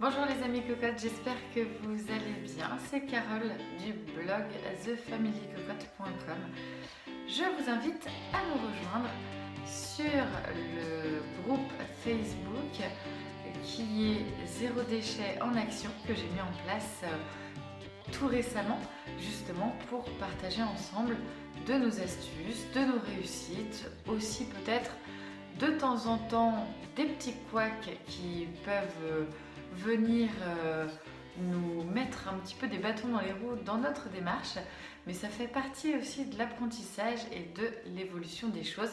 Bonjour les amis cocottes, j'espère que vous allez bien. C'est Carole du blog thefamilycocotte.com. Je vous invite à nous rejoindre sur le groupe Facebook qui est Zéro Déchet en Action que j'ai mis en place tout récemment justement pour partager ensemble de nos astuces, de nos réussites, aussi peut-être de temps en temps des petits couacs qui peuvent venir nous mettre un petit peu des bâtons dans les roues dans notre démarche, mais ça fait partie aussi de l'apprentissage et de l'évolution des choses.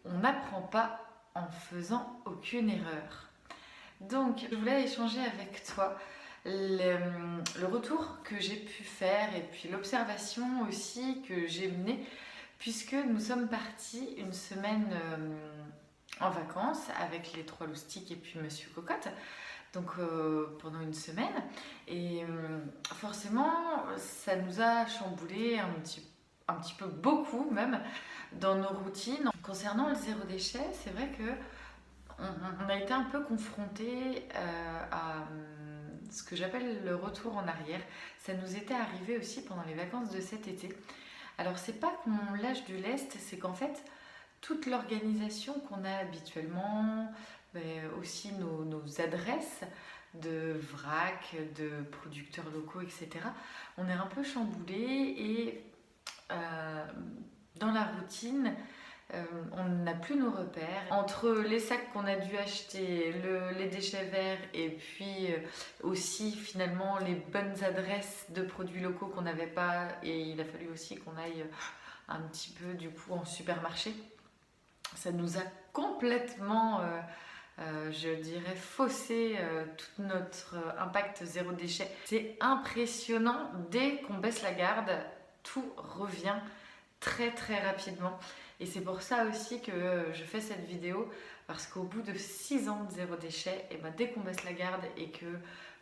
On n'apprend pas en faisant aucune erreur. Donc je voulais échanger avec toi le retour que j'ai pu faire et puis l'observation aussi que j'ai menée puisque nous sommes partis une semaine en vacances avec les 3 loustiques et puis Monsieur Cocotte, donc pendant une semaine, et forcément ça nous a chamboulé un petit peu beaucoup même dans nos routines. Concernant le zéro déchet, c'est vrai que on a été un peu confronté à ce que j'appelle le retour en arrière. Ça nous était arrivé aussi pendant les vacances de cet été. Alors c'est pas qu'on lâche du lest, c'est qu'en fait toute l'organisation qu'on a habituellement, mais aussi nos adresses de vrac, de producteurs locaux, etc. On est un peu chamboulé et dans la routine, on n'a plus nos repères. Entre les sacs qu'on a dû acheter, les déchets verts et puis aussi finalement les bonnes adresses de produits locaux qu'on n'avait pas, et il a fallu aussi qu'on aille un petit peu du coup en supermarché. Ça nous a complètement, je dirais, faussé tout notre impact zéro déchet. C'est impressionnant, dès qu'on baisse la garde, tout revient très très rapidement. Et c'est pour ça aussi que je fais cette vidéo, parce qu'au bout de 6 ans de zéro déchet, et ben, dès qu'on baisse la garde et que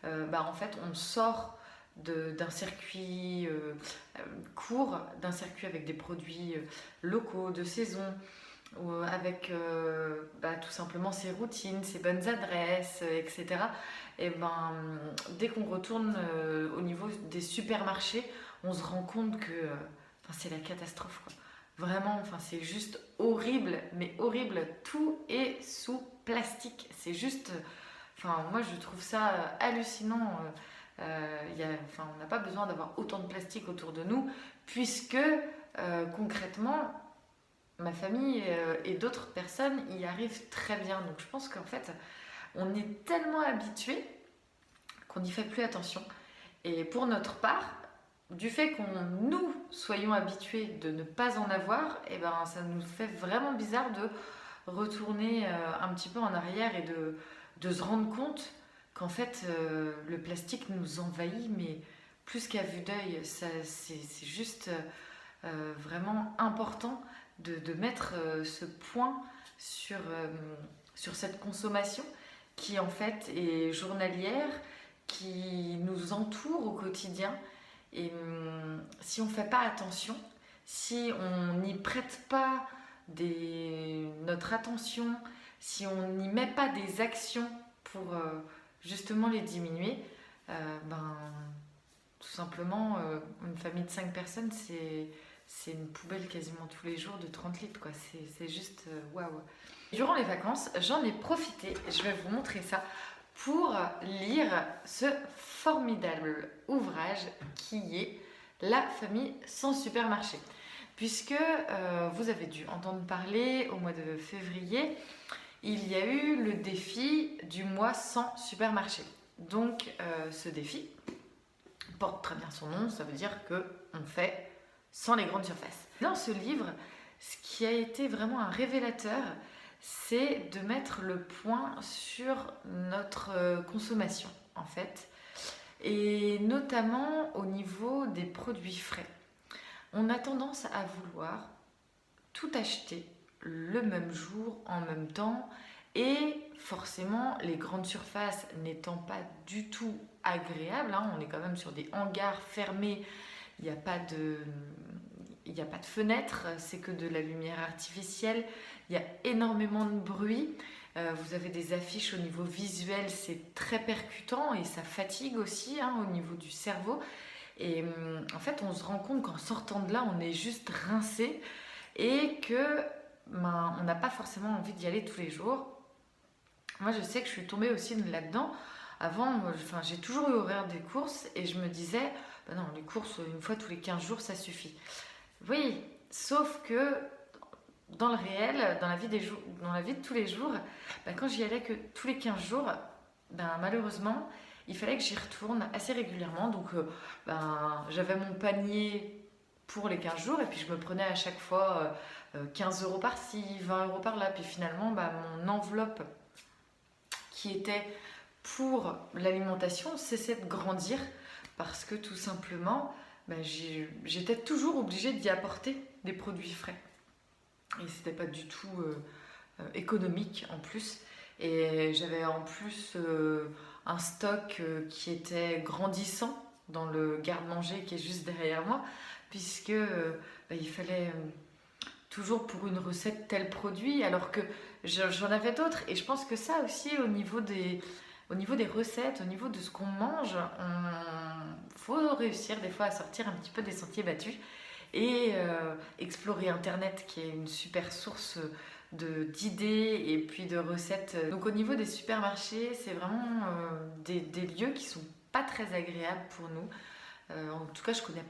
en fait on sort d'un circuit court, d'un circuit avec des produits locaux, de saison, avec tout simplement ses routines, ses bonnes adresses, etc. Et ben, dès qu'on retourne au niveau des supermarchés, on se rend compte que c'est la catastrophe, quoi. Vraiment, c'est juste horrible, mais horrible. Tout est sous plastique. C'est juste, moi je trouve ça hallucinant. On n'a pas besoin d'avoir autant de plastique autour de nous, puisque concrètement, ma famille et d'autres personnes y arrivent très bien. Donc je pense qu'en fait, on est tellement habitué qu'on n'y fait plus attention. Et pour notre part, du fait qu'on nous soyons habitués de ne pas en avoir, et ben ça nous fait vraiment bizarre de retourner un petit peu en arrière et de se rendre compte qu'en fait le plastique nous envahit, mais plus qu'à vue d'œil. C'est juste vraiment important de mettre ce point sur cette consommation qui en fait est journalière, qui nous entoure au quotidien. Et si on ne fait pas attention, si on n'y prête pas notre attention, si on n'y met pas des actions pour justement les diminuer, tout simplement, une famille de 5 personnes, c'est une poubelle quasiment tous les jours de 30 litres, quoi. C'est juste waouh. Durant les vacances, j'en ai profité, je vais vous montrer ça, pour lire ce formidable ouvrage qui est La famille sans supermarché. Puisque vous avez dû entendre parler au mois de février, il y a eu le défi du mois sans supermarché. Donc ce défi porte très bien son nom, ça veut dire qu'on fait sans les grandes surfaces. Dans ce livre, ce qui a été vraiment un révélateur, c'est de mettre le point sur notre consommation, en fait, et notamment au niveau des produits frais. On a tendance à vouloir tout acheter le même jour, en même temps, et forcément, les grandes surfaces n'étant pas du tout agréables, on est quand même sur des hangars fermés, il n'y a pas de fenêtre, c'est que de la lumière artificielle, il y a énormément de bruit. Vous avez des affiches au niveau visuel, c'est très percutant et ça fatigue aussi hein, au niveau du cerveau. Et en fait, on se rend compte qu'en sortant de là, on est juste rincé et que on n'a pas forcément envie d'y aller tous les jours. Moi, je sais que je suis tombée aussi là-dedans. Avant, j'ai toujours eu horaire des courses et je me disais, bah non, les courses, une fois tous les 15 jours, ça suffit. Oui, sauf que dans le réel, dans la vie de tous les jours, bah, quand j'y allais que tous les 15 jours, malheureusement, il fallait que j'y retourne assez régulièrement. Donc, j'avais mon panier pour les 15 jours et puis je me prenais à chaque fois 15 euros par-ci, 20 euros par-là. Puis finalement, mon enveloppe qui était pour l'alimentation cessait de grandir parce que tout simplement, j'étais toujours obligée d'y apporter des produits frais. Et c'était pas du tout économique en plus. Et j'avais en plus un stock qui était grandissant dans le garde-manger qui est juste derrière moi, puisque il fallait toujours pour une recette tel produit, alors que j'en avais d'autres. Et je pense que ça aussi, au niveau des recettes, au niveau de ce qu'on mange, faut réussir des fois à sortir un petit peu des sentiers battus et explorer Internet, qui est une super source d'idées et puis de recettes. Donc au niveau des supermarchés, c'est vraiment des lieux qui sont pas très agréables pour nous. En tout cas, je connais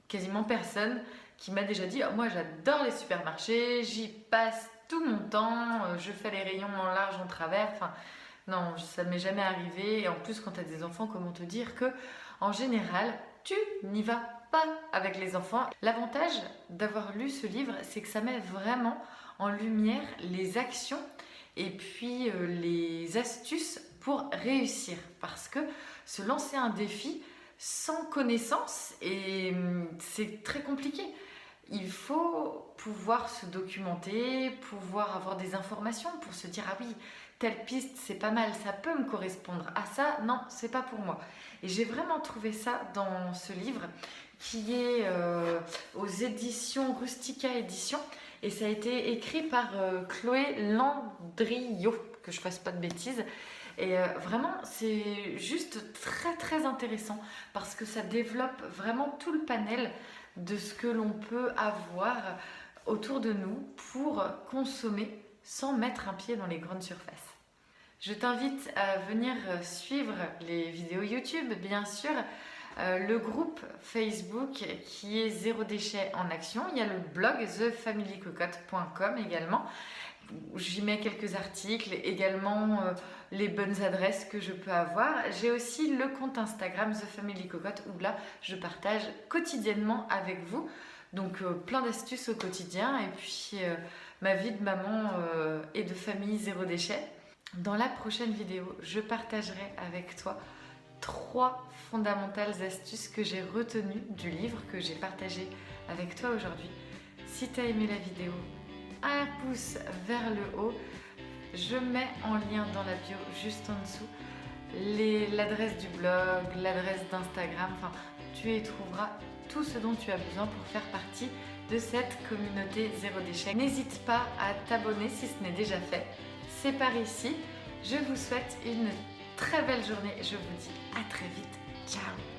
quasiment personne qui m'a déjà dit moi j'adore les supermarchés, j'y passe tout mon temps, je fais les rayons en large, en travers. Enfin, non, ça ne m'est jamais arrivé. Et en plus, quand tu as des enfants, comment te dire que en général, tu n'y vas pas avec les enfants. L'avantage d'avoir lu ce livre, c'est que ça met vraiment en lumière les actions et puis les astuces pour réussir. Parce que se lancer un défi sans connaissance, c'est très compliqué. Il faut pouvoir se documenter, pouvoir avoir des informations pour se dire ah oui, telle piste c'est pas mal, ça peut me correspondre. Ah ça, non, c'est pas pour moi. Et j'ai vraiment trouvé ça dans ce livre qui est aux éditions Rustica Éditions et ça a été écrit par Chloé Landriot, que je fasse pas de bêtises. Et vraiment, c'est juste très très intéressant parce que ça développe vraiment tout le panel de ce que l'on peut avoir autour de nous pour consommer sans mettre un pied dans les grandes surfaces. Je t'invite à venir suivre les vidéos YouTube, bien sûr, le groupe Facebook qui est Zéro Déchet en Action. Il y a le blog thefamilycocotte.com également. J'y mets quelques articles, également les bonnes adresses que je peux avoir. J'ai aussi le compte Instagram The Family Cocotte où là je partage quotidiennement avec vous. Donc plein d'astuces au quotidien et puis ma vie de maman et de famille zéro déchet. Dans la prochaine vidéo, je partagerai avec toi 3 fondamentales astuces que j'ai retenues du livre que j'ai partagé avec toi aujourd'hui. Si tu as aimé la vidéo, un pouce vers le haut. Je mets en lien dans la bio juste en dessous l'adresse du blog, l'adresse d'Instagram. Enfin, tu y trouveras tout ce dont tu as besoin pour faire partie de cette communauté zéro déchet. N'hésite pas à t'abonner si ce n'est déjà fait. C'est par ici. Je vous souhaite une très belle journée. Je vous dis à très vite. Ciao!